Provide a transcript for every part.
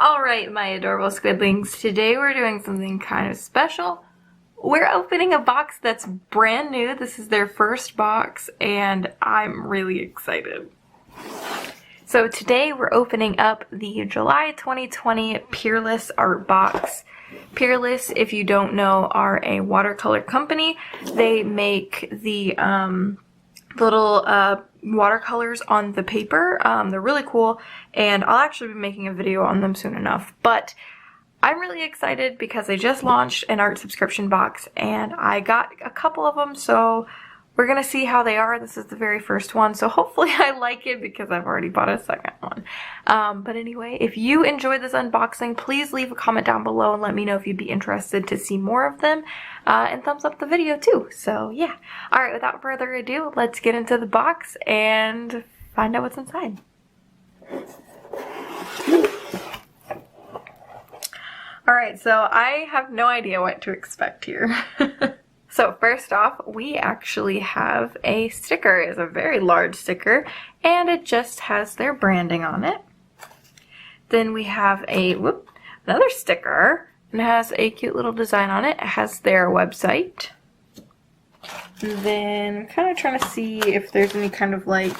Alright, my adorable squidlings, today we're doing something kind of special. We're opening a box that's brand new. This is their first box, and I'm really excited. So today we're opening up the July 2020 Peerless art box. Peerless, if you don't know, are a watercolor company. They make the little watercolors on the paper. They're really cool, and I'll actually be making a video on them soon enough. But I'm really excited because they just launched an art subscription box, and I got a couple of them, so we're gonna see how they are. This is the very first one, so hopefully I like it because I've already bought a second one. But anyway, if you enjoyed this unboxing, please leave a comment down below and let me know if you'd be interested to see more of them, and thumbs up the video too. So yeah. Alright, without further ado, let's get into the box and find out what's inside. Alright, so I have no idea what to expect here. So first off, we actually have a sticker. It's a very large sticker, and it just has their branding on it. Then we have another sticker, and it has a cute little design on it. It has their website. And then I'm kind of trying to see if there's any kind of like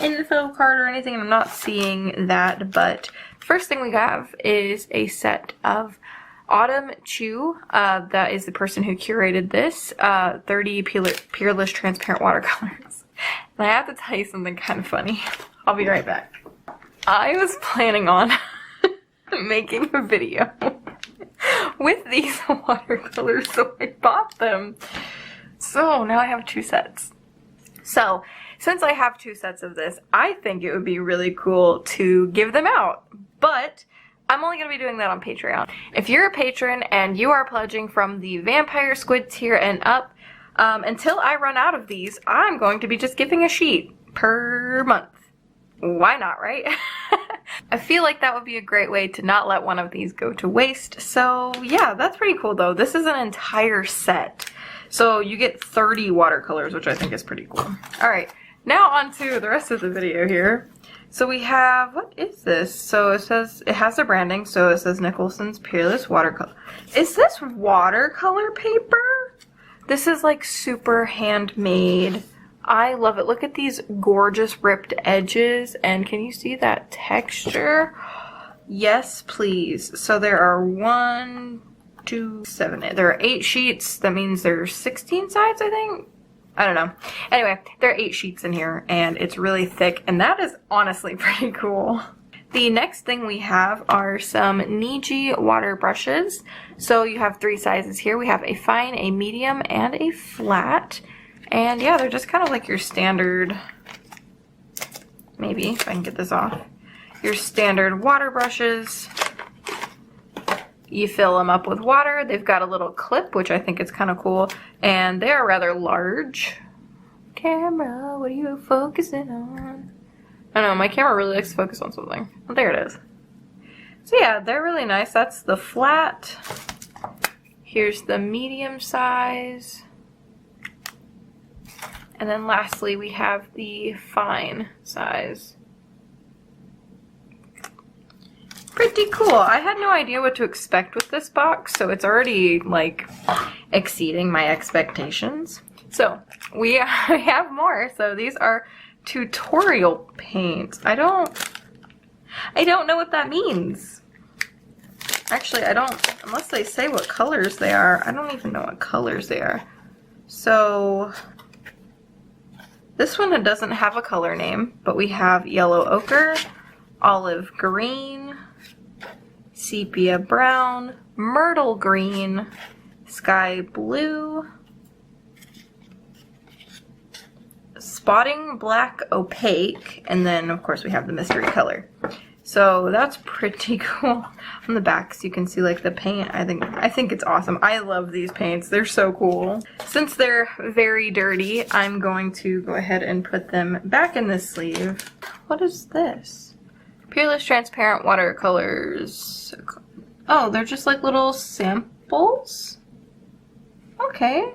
info card or anything, and I'm not seeing that, but the first thing we have is a set of Autumn Chu, that is the person who curated this, 30 Peerless transparent watercolors. And I have to tell you something kind of funny. I'll be right back. I was planning on making a video with these watercolors, so I bought them. So now I have two sets. So since I have two sets of this, I think it would be really cool to give them out. But I'm only going to be doing that on Patreon. If you're a patron and you are pledging from the Vampire Squid tier and up, until I run out of these, I'm going to be just giving a sheet per month. Why not, right? I feel like that would be a great way to not let one of these go to waste. So yeah, that's pretty cool though. This is an entire set. So you get 30 watercolors, which I think is pretty cool. Alright, now on to the rest of the video here. So we have, what is this? So it says, it has the branding, so it says Nicholson's Peerless Watercolor. Is this watercolor paper? This is like super handmade. I love it. Look at these gorgeous ripped edges, and can you see that texture? Yes, please. So there are 1, 2, 7, there are 8 sheets. That means there's 16 sides, I think. I don't know. Anyway, there are 8 sheets in here, and it's really thick, and that is honestly pretty cool. The next thing we have are some Niji water brushes. So you have 3 sizes here. We have a fine, a medium, and a flat. And yeah, they're just kind of like your standard, maybe, if I can get this off, your standard water brushes. You fill them up with water. They've got a little clip, which I think is kind of cool, and they are rather large. Camera, what are you focusing on? I don't know, my camera really likes to focus on something. Oh, there it is. So yeah, they're really nice. That's the flat. Here's the medium size. And then lastly, we have the fine size. Pretty cool. I had no idea what to expect with this box, so it's already like exceeding my expectations. So we have more. So these are tutorial paints. I don't know what that means. Actually, I don't, unless they say what colors they are. I don't even know what colors they are. So this one doesn't have a color name, but we have yellow ochre, olive green, sepia brown, myrtle green, sky blue, spotting black opaque, and then of course we have the mystery color. So that's pretty cool. On the backs you can see like the paint. I think it's awesome. I love these paints. They're so cool. Since they're very dirty, I'm going to go ahead and put them back in the sleeve. What is this? Peerless transparent watercolors. Oh, they're just like little samples? Okay.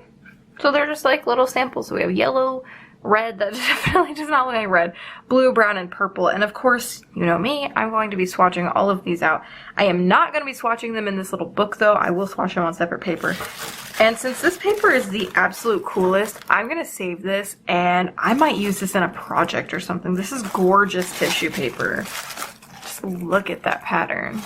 So they're just like little samples. So we have yellow, red that definitely does not look like red, blue, brown, and purple. And of course, you know me, I'm going to be swatching all of these out. I am not going to be swatching them in this little book though. I will swatch them on separate paper. And since this paper is the absolute coolest, I'm going to save this and I might use this in a project or something. This is gorgeous tissue paper. Just look at that pattern.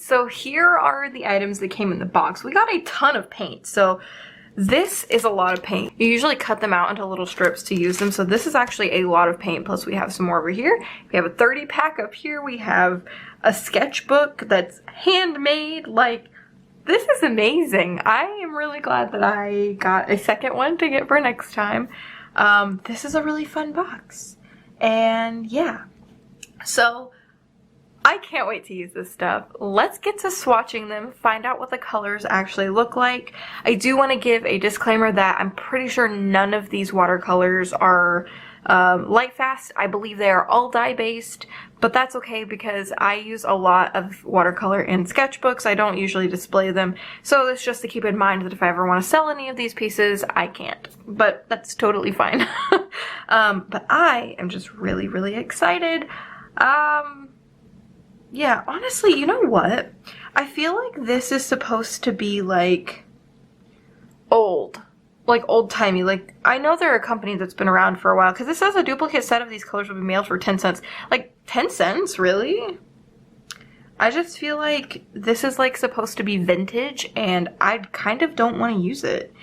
So here are the items that came in the box. We got a ton of paint. So this is a lot of paint. You usually cut them out into little strips to use them. So this is actually a lot of paint. Plus we have some more over here. We have a 30 pack up here. We have a sketchbook that's handmade. Like, this is amazing. I am really glad that I got a second one to get for next time. This is a really fun box. And yeah, so I can't wait to use this stuff. Let's get to swatching them, find out what the colors actually look like. I do want to give a disclaimer that I'm pretty sure none of these watercolors are light fast. I believe they are all dye based, but that's okay because I use a lot of watercolor in sketchbooks. I don't usually display them, so it's just to keep in mind that if I ever want to sell any of these pieces, I can't, but that's totally fine. But I am just really, really excited. Yeah, honestly, you know what? I feel like this is supposed to be like old. Like old-timey. Like, I know they're a company that's been around for a while because this says a duplicate set of these colors will be mailed for 10 cents. Like, 10 cents? Really? I just feel like this is like supposed to be vintage and I kind of don't want to use it.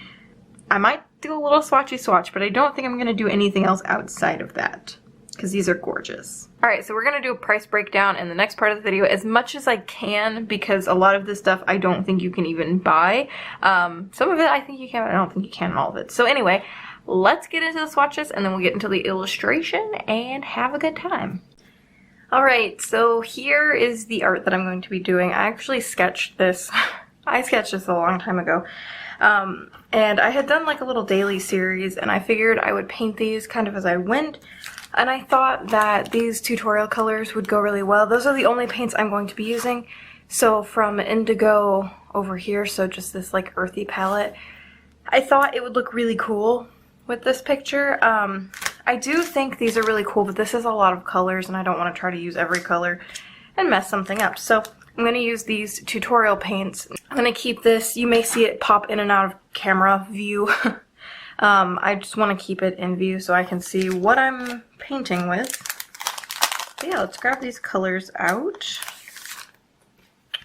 I might do a little swatchy swatch, but I don't think I'm going to do anything else outside of that because these are gorgeous. Alright, so we're going to do a price breakdown in the next part of the video as much as I can because a lot of this stuff I don't think you can even buy. Some of it I think you can, but I don't think you can all of it. So anyway, let's get into the swatches and then we'll get into the illustration and have a good time. Alright, so here is the art that I'm going to be doing. I actually sketched this. I sketched this a long time ago. And I had done like a little daily series and I figured I would paint these kind of as I went. And I thought that these tutorial colors would go really well. Those are the only paints I'm going to be using. So from Indigo over here, so just this like earthy palette, I thought it would look really cool with this picture. I do think these are really cool, but this is a lot of colors and I don't want to try to use every color and mess something up. So I'm going to use these tutorial paints. I'm going to keep this, you may see it pop in and out of camera view. I just want to keep it in view so I can see what I'm painting with. So yeah, let's grab these colors out.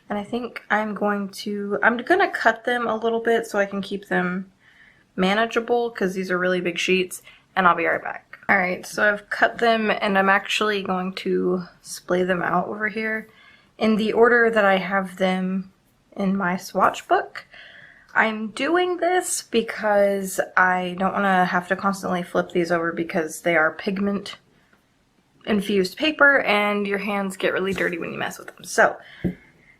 And I think I'm gonna cut them a little bit so I can keep them manageable because these are really big sheets, and I'll be right back. Alright, so I've cut them and I'm actually going to splay them out over here in the order that I have them in my swatch book. I'm doing this because I don't want to have to constantly flip these over because they are pigment infused paper and your hands get really dirty when you mess with them. So I'm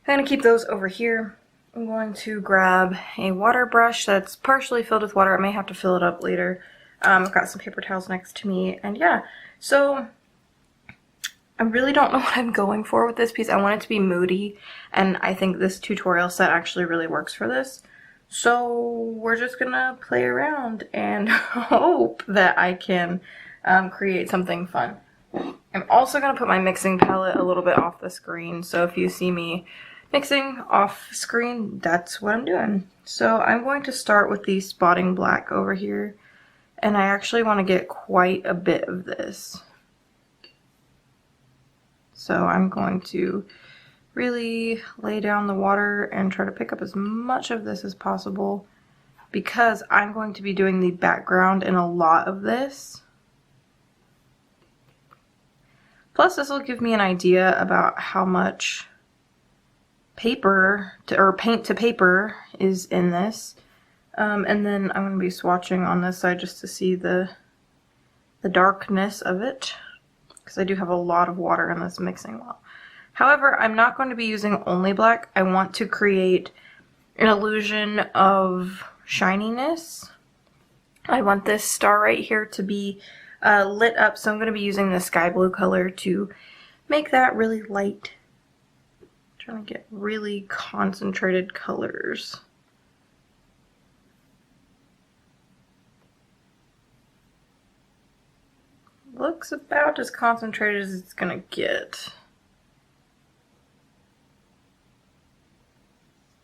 going to keep those over here I'm going to grab a water brush that's partially filled with water. I may have to fill it up later. I've got some paper towels next to me, and yeah, so I really don't know what I'm going for with this piece. I want it to be moody, and I think this tutorial set actually really works for this. So we're just gonna play around and hope that I can create something fun. I'm also gonna put my mixing palette a little bit off the screen, so if you see me mixing off screen, that's what I'm doing. So I'm going to start with the spotting black over here, and I actually want to get quite a bit of this. So I'm going to really lay down the water and try to pick up as much of this as possible, because I'm going to be doing the background in a lot of this. Plus, this will give me an idea about how much paper or paint to paper is in this. And then I'm going to be swatching on this side just to see the darkness of it, because I do have a lot of water in this mixing well. However, I'm not going to be using only black. I want to create an illusion of shininess. I want this star right here to be lit up, so I'm going to be using the sky blue color to make that really light. I'm trying to get really concentrated colors. Looks about as concentrated as it's going to get.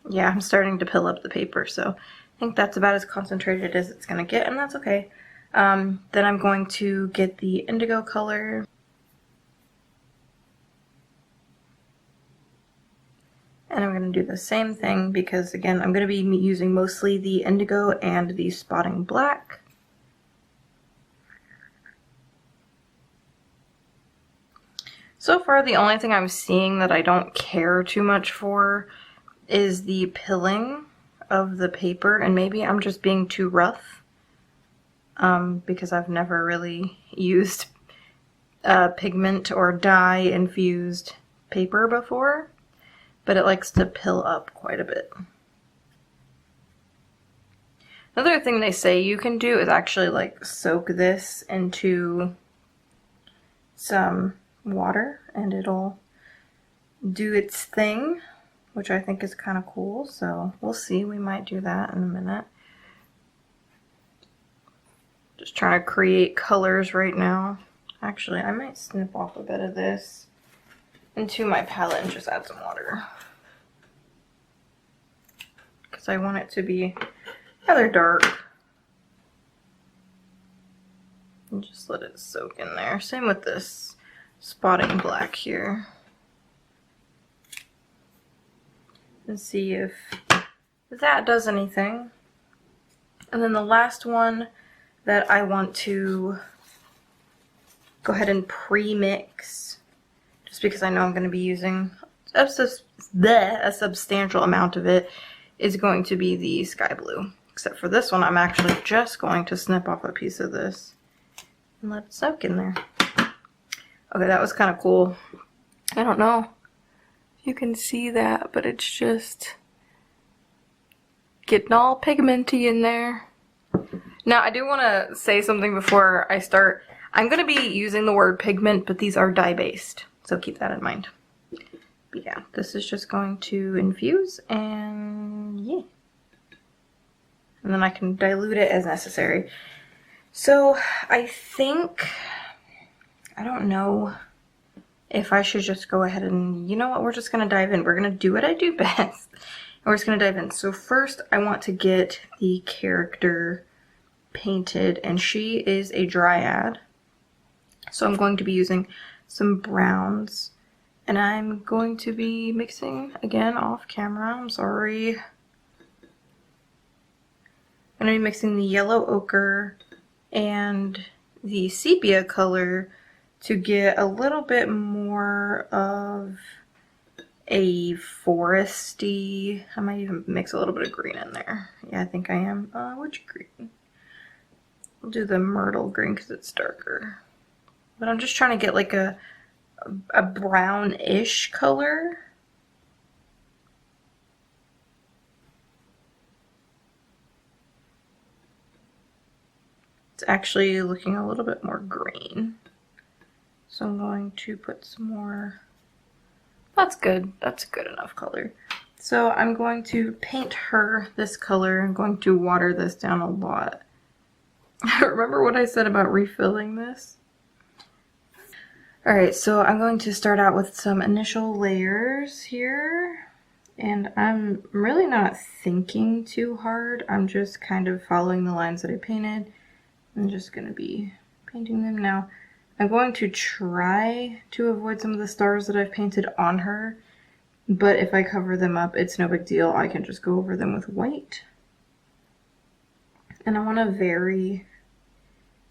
Yeah, I'm starting to pill up the paper, so I think that's about as concentrated as it's going to get, and that's okay. Then I'm going to get the indigo color. And I'm going to do the same thing because, again, I'm going to be using mostly the indigo and the spotting black. So far, the only thing I'm seeing that I don't care too much for is the pilling of the paper, and maybe I'm just being too rough because I've never really used pigment or dye infused paper before, but it likes to pill up quite a bit. Another thing they say you can do is actually like soak this into some water and it'll do its thing, which I think is kind of cool, so we'll see. We might do that in a minute. Just trying to create colors right now. Actually, I might snip off a bit of this into my palette and just add some water, because I want it to be rather dark. And just let it soak in there. Same with this spotting black here. And see if that does anything. And then the last one that I want to go ahead and pre-mix, just because I know I'm going to be using a substantial amount of it, is going to be the sky blue. Except for this one, I'm actually just going to snip off a piece of this and let it soak in there. Okay, that was kind of cool. I don't know if you can see that, but it's just getting all pigmenty in there. Now, I do want to say something before I start. I'm going to be using the word pigment, but these are dye-based, so keep that in mind. But yeah, this is just going to infuse, and yeah. And then I can dilute it as necessary. So, I think, I don't know if I should just go ahead and, you know what, we're just going to dive in. We're going to do what I do best. And we're just going to dive in. So first, I want to get the character painted, and she is a dryad. So I'm going to be using some browns, and I'm going to be mixing, again, off camera, I'm sorry. I'm going to be mixing the yellow ochre and the sepia color to get a little bit more of a foresty. I might even mix a little bit of green in there. Yeah, I think I am. Which green? I'll do the myrtle green because it's darker. But I'm just trying to get like a brownish color. It's actually looking a little bit more green. So I'm going to put some more. That's good. That's good enough color. So I'm going to paint her this color. I'm going to water this down a lot. Remember what I said about refilling this? Alright, so I'm going to start out with some initial layers here. And I'm really not thinking too hard. I'm just kind of following the lines that I painted. I'm just going to be painting them now. I'm going to try to avoid some of the stars that I've painted on her. But if I cover them up, it's no big deal. I can just go over them with white. And I want to vary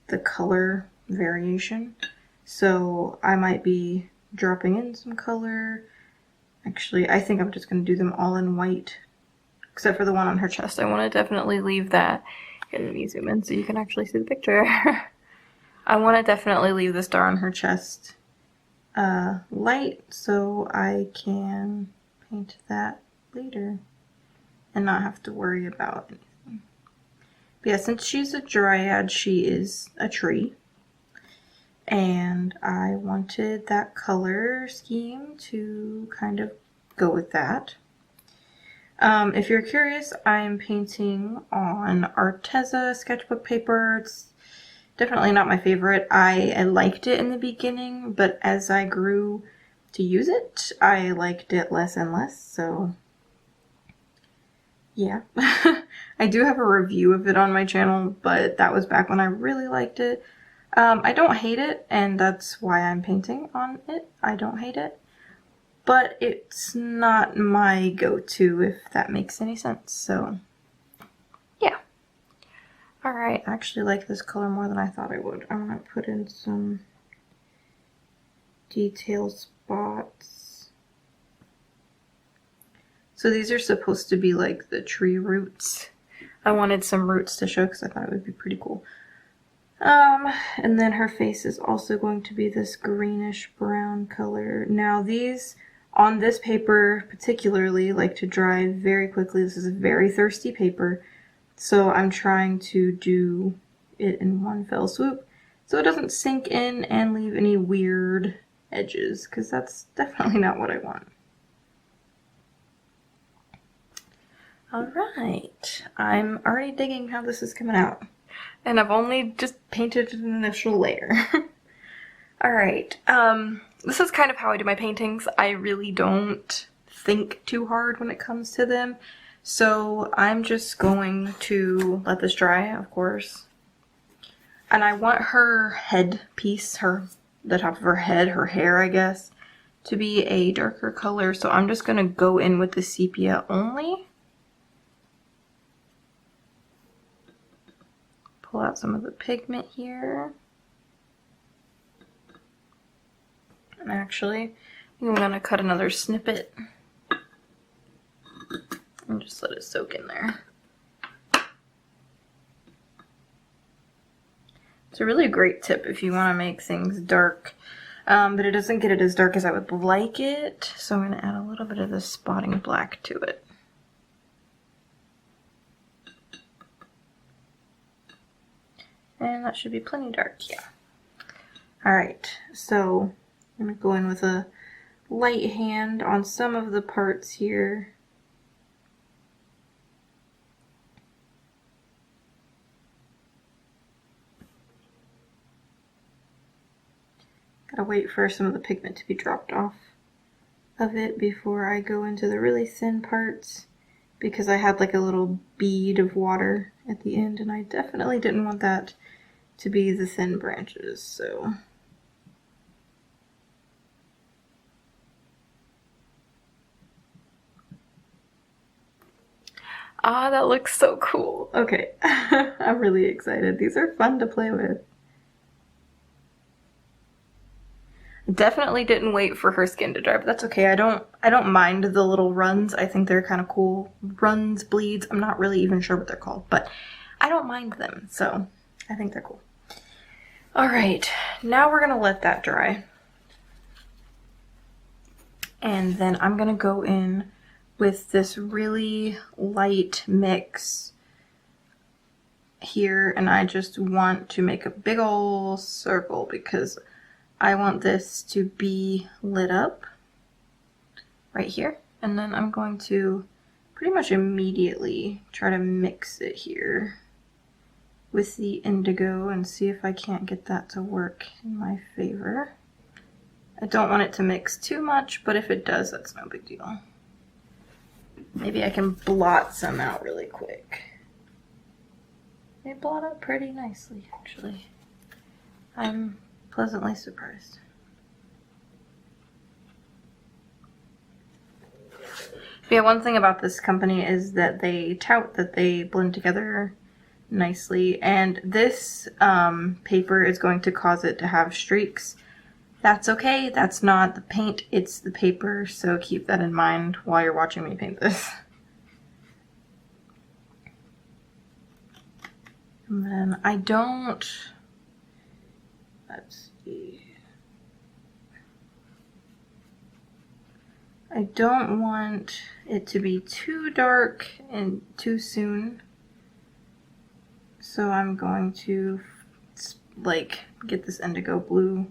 the color variation. So I might be dropping in some color. Actually, I think I'm just going to do them all in white, except for the one on her chest. I want to definitely leave that. Here, let me zoom in so you can actually see the picture. I want to definitely leave the star on her chest light so I can paint that later and not have to worry about anything. But yeah, since she's a dryad, she is a tree. And I wanted that color scheme to kind of go with that. If you're curious, I'm painting on Arteza sketchbook paper. It's definitely not my favorite. I liked it in the beginning, but as I grew to use it, I liked it less and less, so yeah. I do have a review of it on my channel, but that was back when I really liked it. I don't hate it, and that's why I'm painting on it. I don't hate it, but it's not my go-to, if that makes any sense, so yeah. Alright, I actually like this color more than I thought I would. I'm going to put in some detail spots. So these are supposed to be like the tree roots. I wanted some roots to show because I thought it would be pretty cool. And then her face is also going to be this greenish brown color. Now these, on this paper particularly, like to dry very quickly. This is a very thirsty paper, so I'm trying to do it in one fell swoop so it doesn't sink in and leave any weird edges, because that's definitely not what I want. Alright, I'm already digging how this is coming out. And I've only just painted an initial layer. Alright, this is kind of how I do my paintings. I really don't think too hard when it comes to them. So I'm just going to let this dry, of course. And I want her head piece, the top of her head, her hair, I guess, to be a darker color. So I'm just going to go in with the sepia only. Pull out some of the pigment here. And actually, I'm going to cut another snippet and just let it soak in there. It's a really great tip if you want to make things dark, but it doesn't get it as dark as I would like it, so I'm going to add a little bit of the spotting black to it. And that should be plenty dark, yeah. Alright, so I'm going to go in with a light hand on some of the parts here. Gotta wait for some of the pigment to be dropped off of it before I go into the really thin parts, because I had like a little bead of water at the end and I definitely didn't want that to be the thin branches, so. Ah, that looks so cool. Okay, I'm really excited. These are fun to play with. Definitely didn't wait for her skin to dry, but that's okay. I don't mind the little runs. I think they're kind of cool. Runs, bleeds, I'm not really even sure what they're called, but I don't mind them, so I think they're cool. Alright, now we're gonna let that dry. And then I'm gonna go in with this really light mix here, and I just want to make a big ol' circle because I want this to be lit up right here. And then I'm going to pretty much immediately try to mix it here with the indigo and see if I can't get that to work in my favor. I don't want it to mix too much, but if it does, that's no big deal. Maybe I can blot some out really quick. They blot out pretty nicely, actually. I'm pleasantly surprised. Yeah, one thing about this company is that they tout that they blend together nicely, and this paper is going to cause it to have streaks. That's okay, that's not the paint, it's the paper, so keep that in mind while you're watching me paint this. And then I don't, let's see, I don't want it to be too dark and too soon. So I'm going to like get this indigo blue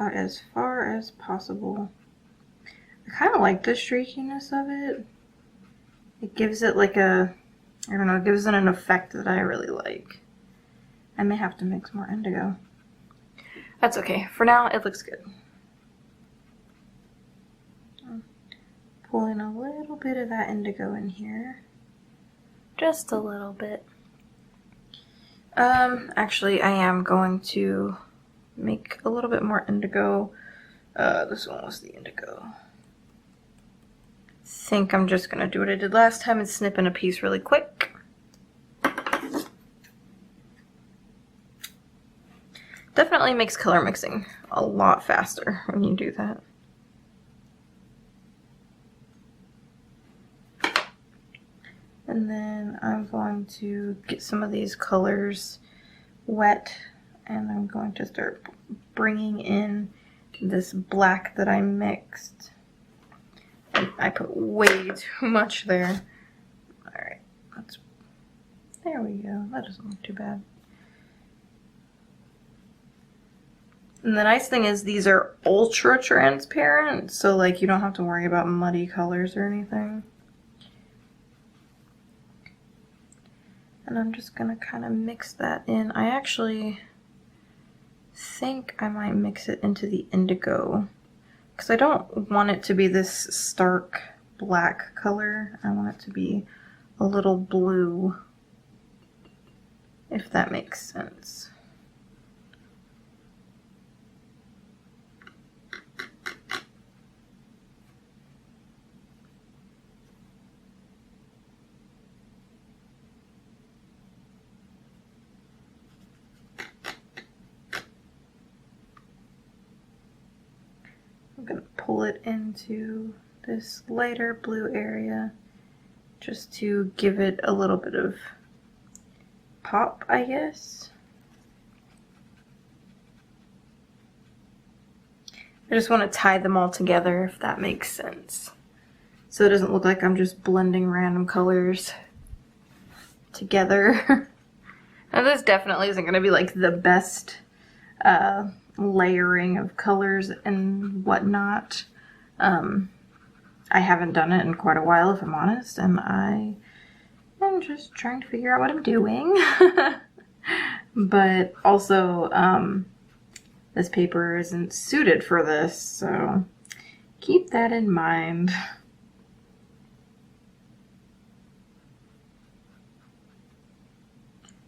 out as far as possible. I kind of like the streakiness of it. It gives it like a, I don't know, it gives it an effect that I really like. I may have to mix more indigo. That's okay. For now, it looks good. Pull in a little bit of that indigo in here. Just a little bit. Actually, I am going to make a little bit more indigo. This one was the indigo. I think I'm just gonna do what I did last time and snip in a piece really quick. Definitely makes color mixing a lot faster when you do that. And then I'm going to get some of these colors wet, and I'm going to start bringing in this black that I mixed. And I put way too much there. Alright, there we go. That doesn't look too bad. And the nice thing is these are ultra transparent, so like you don't have to worry about muddy colors or anything. And I'm just gonna kind of mix that in. I actually think I might mix it into the indigo because I don't want it to be this stark black color. I want it to be a little blue, if that makes sense. I'm going to pull it into this lighter blue area just to give it a little bit of pop, I guess. I just want to tie them all together, if that makes sense. So it doesn't look like I'm just blending random colors together. Now this definitely isn't going to be like the best layering of colors and whatnot. I haven't done it in quite a while, if I'm honest, and I am just trying to figure out what I'm doing. But also, this paper isn't suited for this, so keep that in mind.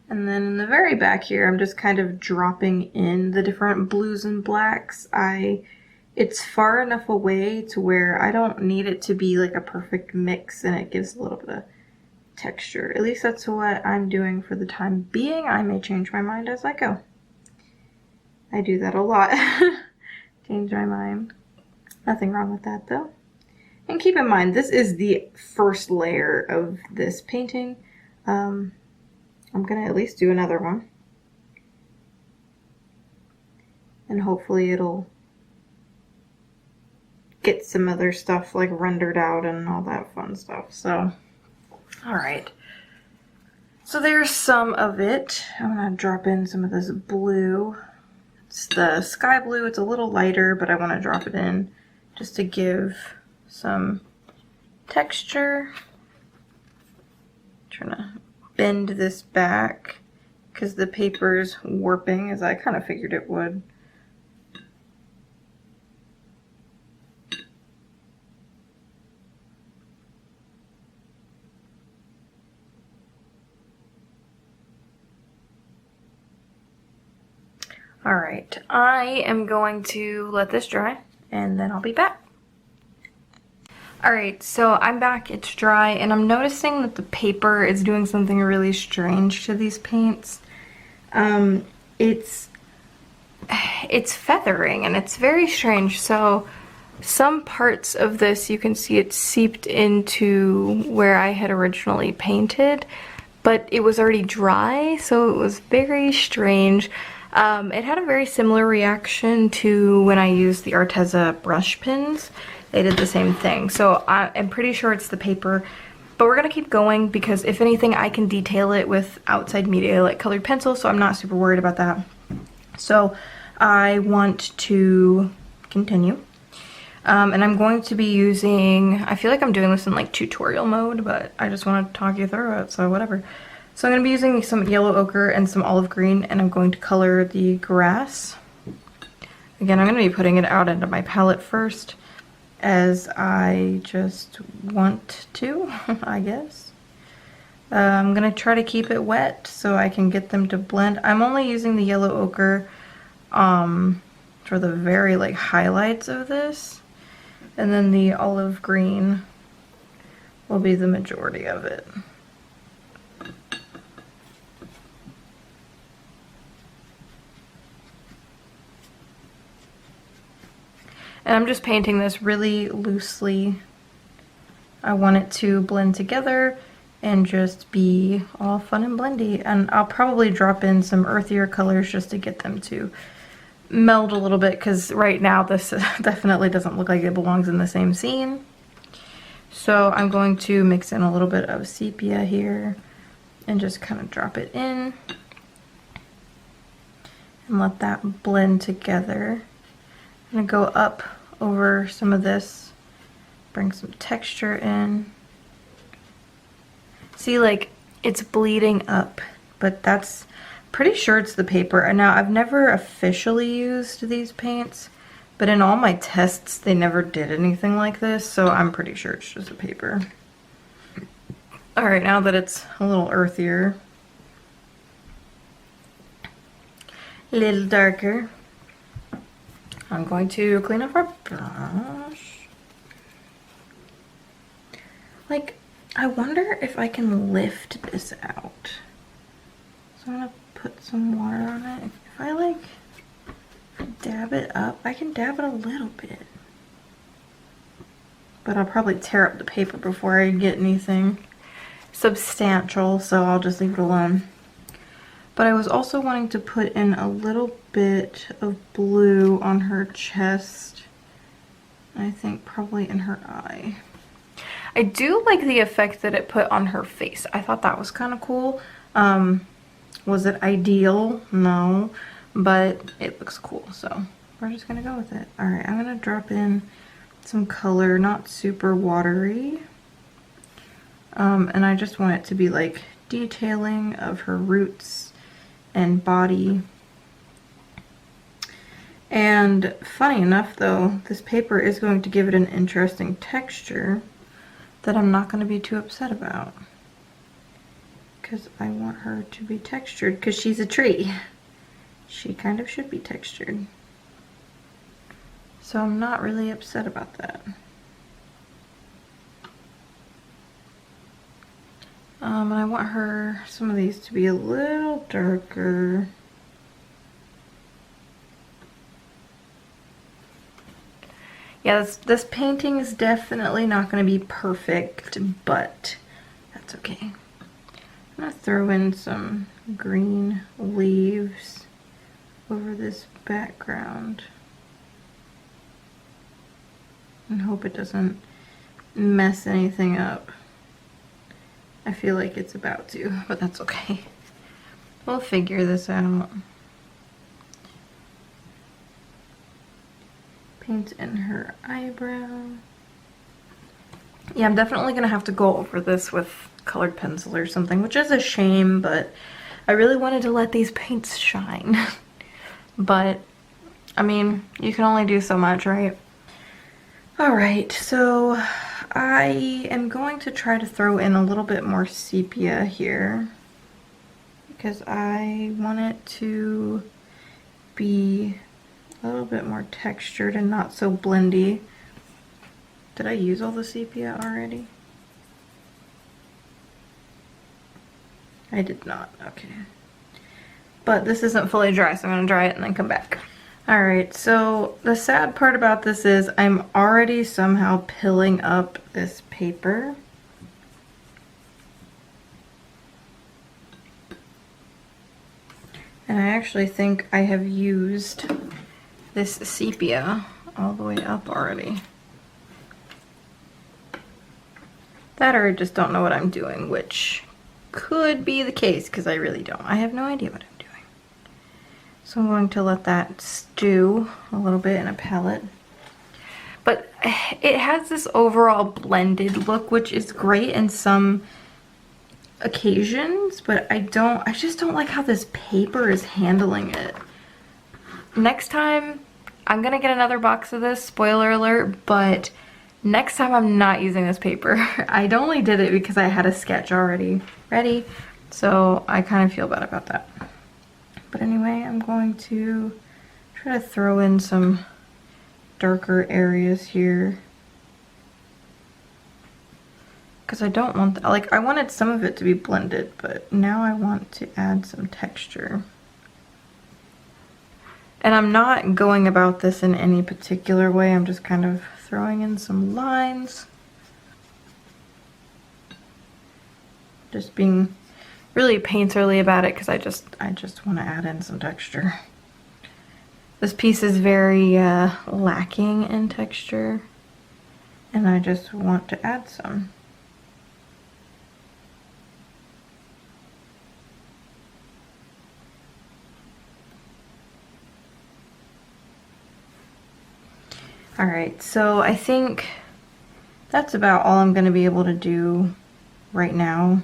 And then in the very back here, I'm just kind of dropping in the different blues and blacks. It's far enough away to where I don't need it to be like a perfect mix, and it gives a little bit of texture. At least that's what I'm doing for the time being. I may change my mind as I go. I do that a lot. Change my mind. Nothing wrong with that though. And keep in mind, this is the first layer of this painting. I'm gonna at least do another one. And hopefully it'll get some other stuff like rendered out and all that fun stuff. So, alright. So there's some of it. I'm gonna drop in some of this blue. It's the sky blue. It's a little lighter, but I want to drop it in just to give some texture. Trying to bend this back because the paper's warping, as I kind of figured it would. All right, I am going to let this dry and then I'll be back. All right, so I'm back, it's dry, and I'm noticing that the paper is doing something really strange to these paints. It's feathering and it's very strange. So some parts of this, you can see it seeped into where I had originally painted, but it was already dry, so it was very strange. It had a very similar reaction to when I used the Arteza brush pens. They did the same thing. So I'm pretty sure it's the paper, but we're gonna keep going because if anything, I can detail it with outside media like colored pencil, so I'm not super worried about that. So I want to continue. And I'm going to be using, I feel like I'm doing this in like tutorial mode, but I just want to talk you through it, so whatever. So I'm going to be using some yellow ochre and some olive green, and I'm going to color the grass. Again, I'm going to be putting it out into my palette first, as I just want to, I guess. I'm going to try to keep it wet so I can get them to blend. I'm only using the yellow ochre for the very like highlights of this, and then the olive green will be the majority of it. And I'm just painting this really loosely. I want it to blend together and just be all fun and blendy. And I'll probably drop in some earthier colors just to get them to meld a little bit, because right now this definitely doesn't look like it belongs in the same scene. So I'm going to mix in a little bit of sepia here and just kind of drop it in and let that blend together. I'm gonna go up over some of this, bring some texture in. See, like, it's bleeding up, but that's pretty sure it's the paper. And now I've never officially used these paints, but in all my tests they never did anything like this, so I'm pretty sure it's just the paper. Alright, now that it's a little earthier, a little darker, I'm going to clean up our brush. Like, I wonder if I can lift this out. So I'm gonna put some water on it. If I like dab it up, I can dab it a little bit. But I'll probably tear up the paper before I get anything substantial, so I'll just leave it alone. But I was also wanting to put in a little bit of blue on her chest. I think probably in her eye. I do like the effect that it put on her face. I thought that was kind of cool. Was it ideal? No, but it looks cool, so we're just gonna go with it. Alright, I'm gonna drop in some color, not super watery. And I just want it to be like detailing of her roots and body. And funny enough though, this paper is going to give it an interesting texture that I'm not going to be too upset about, because I want her to be textured, because she's a tree. She kind of should be textured. So I'm not really upset about that. And I want her, some of these to be a little darker. Yeah, this painting is definitely not going to be perfect, but that's okay. I'm going to throw in some green leaves over this background and hope it doesn't mess anything up. I feel like it's about to, but that's okay. We'll figure this out. Paint in her eyebrow. Yeah, I'm definitely gonna have to go over this with colored pencil or something, which is a shame, but I really wanted to let these paints shine. But, I mean, you can only do so much, right? Alright, so I am going to try to throw in a little bit more sepia here because I want it to be a little bit more textured and not so blendy. Did I use all the sepia already? I did not, okay. But this isn't fully dry, so I'm gonna dry it and then come back. Alright, so the sad part about this is I'm already somehow pilling up this paper. And I actually think I have used this sepia all the way up already. That or I just don't know what I'm doing, which could be the case because I really don't. I have no idea what I'm doing. So I'm going to let that stew a little bit in a palette. But it has this overall blended look, which is great in some occasions, but I just don't like how this paper is handling it. Next time, I'm gonna get another box of this, spoiler alert, but next time I'm not using this paper. I only did it because I had a sketch already ready, so I kind of feel bad about that. But anyway, I'm going to try to throw in some darker areas here. Because I don't want, like, I wanted some of it to be blended, but now I want to add some texture. And I'm not going about this in any particular way, I'm just kind of throwing in some lines. Just being really painterly about it because I just want to add in some texture. This piece is very lacking in texture, and I just want to add some. Alright, so I think that's about all I'm going to be able to do right now.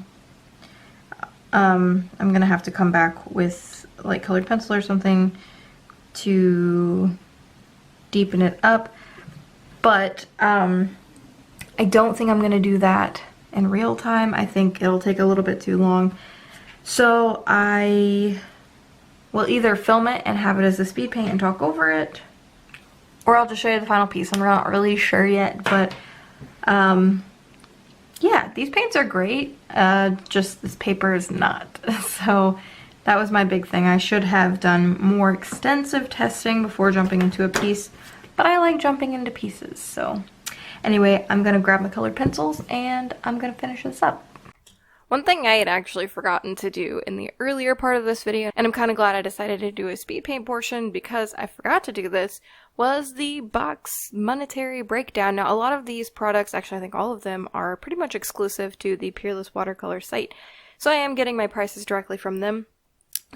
I'm going to have to come back with like colored pencil or something to deepen it up, but I don't think I'm going to do that in real time. I think it'll take a little bit too long. So I will either film it and have it as a speed paint and talk over it, or I'll just show you the final piece. I'm not really sure yet, but yeah, these paints are great, just this paper is not. So that was my big thing. I should have done more extensive testing before jumping into a piece, but I like jumping into pieces. So anyway, I'm gonna grab my colored pencils and I'm gonna finish this up. One thing I had actually forgotten to do in the earlier part of this video, and I'm kind of glad I decided to do a speed paint portion because I forgot to do this, was the box monetary breakdown. Now, a lot of these products, actually I think all of them, are pretty much exclusive to the Peerless watercolor site, so I am getting my prices directly from them.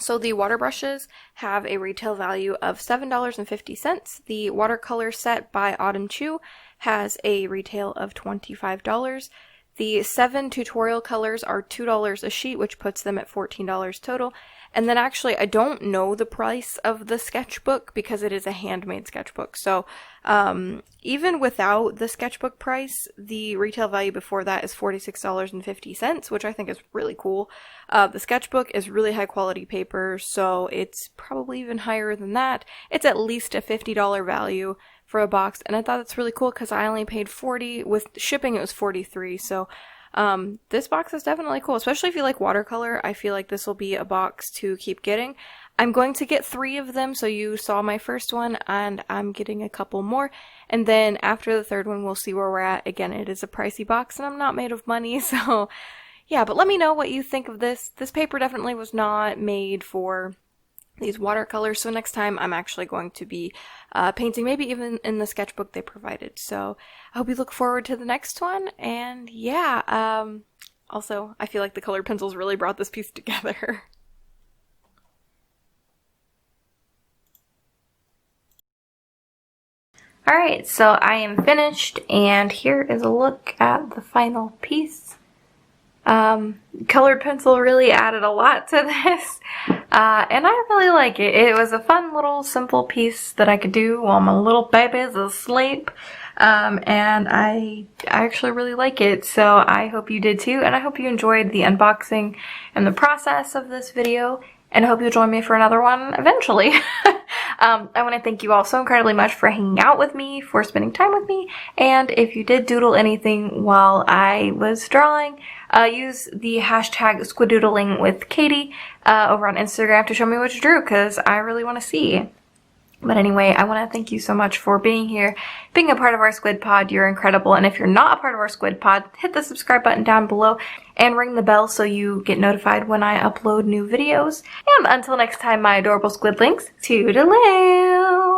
So the water brushes have a retail value of $7.50. The watercolor set by Autumn Chew has a retail of $25. The 7 tutorial colors are $2 a sheet, which puts them at $14 total. And then actually, I don't know the price of the sketchbook because it is a handmade sketchbook. So even without the sketchbook price, the retail value before that is $46.50, which I think is really cool. The sketchbook is really high quality paper, so it's probably even higher than that. It's at least a $50 value for a box, and I thought that's really cool because I only paid $40. With shipping it was $43, so this box is definitely cool, especially if you like watercolor. I feel like this will be a box to keep getting. I'm going to get 3 of them, so you saw my first one, and I'm getting a couple more, and then after the 3rd one we'll see where we're at. Again, it is a pricey box and I'm not made of money, so yeah, but let me know what you think of this. This paper definitely was not made for these watercolors, so next time I'm actually going to be painting, maybe even in the sketchbook they provided. So I hope you look forward to the next one, and yeah, Also, I feel like the colored pencils really brought this piece together. Alright, so I am finished, and here is a look at the final piece. Colored pencil really added a lot to this, and I really like it. It was a fun little simple piece that I could do while my little baby's asleep, and I actually really like it, so I hope you did too, and I hope you enjoyed the unboxing and the process of this video, and I hope you'll join me for another one eventually. I want to thank you all so incredibly much for hanging out with me, for spending time with me, and if you did doodle anything while I was drawing, use the hashtag squidoodling with Katie over on Instagram to show me what you drew, because I really want to see. But anyway, I want to thank you so much for being here, being a part of our Squid Pod. You're incredible. And if you're not a part of our Squid Pod, hit the subscribe button down below and ring the bell so you get notified when I upload new videos. And until next time, my adorable squidlings, toodaloo!